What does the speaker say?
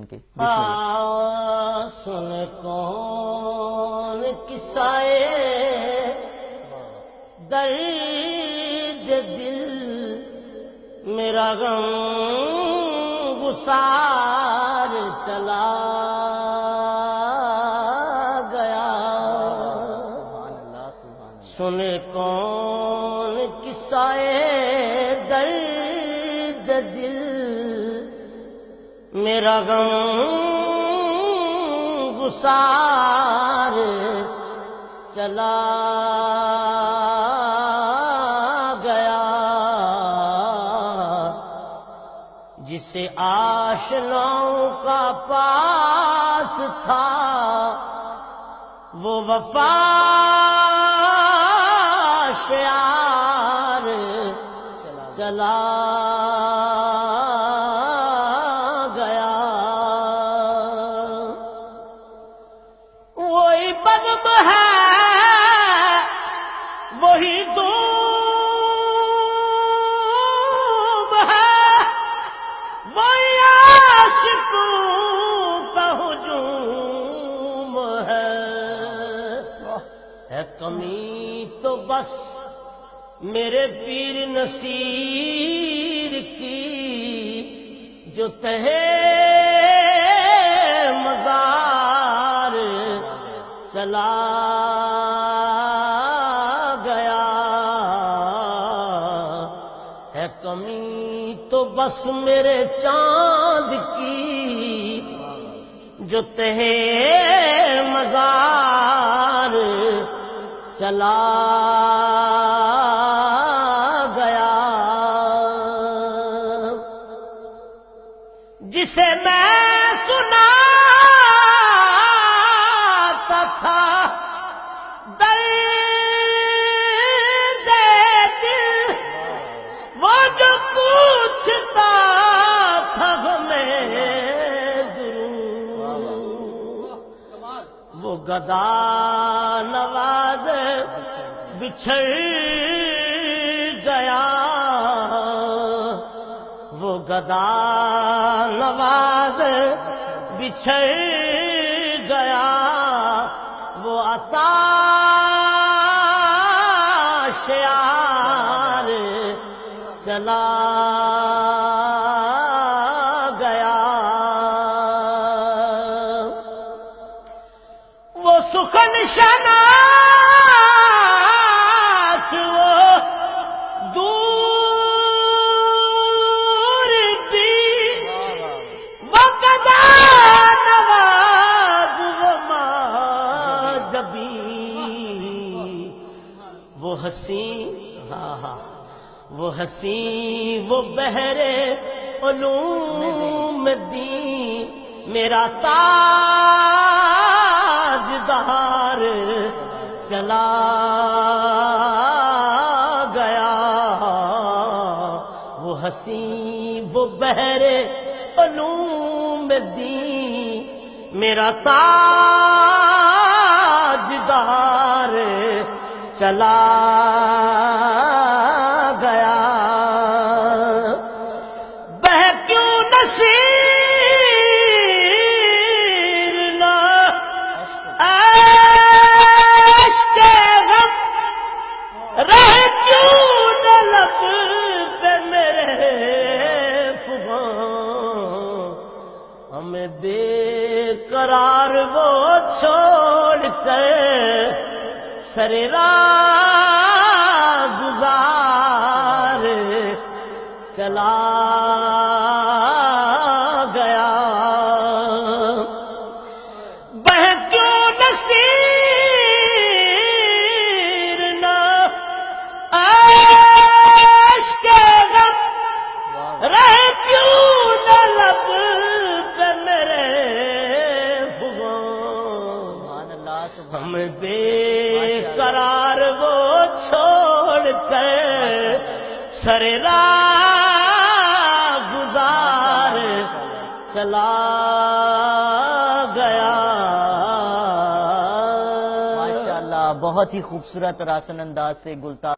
ان کے. بسم اللہ. سن کون قصائے درد دل میرا غم گسار چلا گیا. سن کون قصائے درد دل میرا غم گسار چلا گیا. جسے آشناؤں کا پاس تھا وہ وفا شعار چلا گیا. وہی بزم ہے وہی دوب ہے وہی عاشقوں کا ہجوم ہے. کمی تو بس میرے پیر نصیر کی جو تہے مزار چلا گیا ہے. کمی تو بس میرے چاند کی جو تہے مزار چلا گیا. جسے میں سناتا تھا درد دل وہ جو پوچھتا تھا ہمیں ضرور وہ گدا نواز بچھڑ گیا. وہ گدا نواز بچھڑ گیا. وہ عطا شعار چلا گیا. وہ سخن شناس وہ دور بھی وہ گدا نواز وہ ماجبی وہ حسین وہ حسین وہ بہرے علوم دین میرا تاجدار چلا گیا. وہ حسین وہ بہرے علوم دین میرا تاجدار چلا گیا. بہ کیوں نصیر نہ عشق غم رہ کیوں نہ لب پہ میرے فغاں. ہمیں بے قرار وہ چھوڑ کر سر راہ گزار چلا گیا. بہ کیوں نصیر نہ عشق غم رہ کیوں نہ لب پہ میرے فغاں. ہم بے قرار وہ چھوڑ کر سر راہ گزار چلا گیا. ماشاءاللہ، بہت ہی خوبصورت اور آسن انداز سے گلتا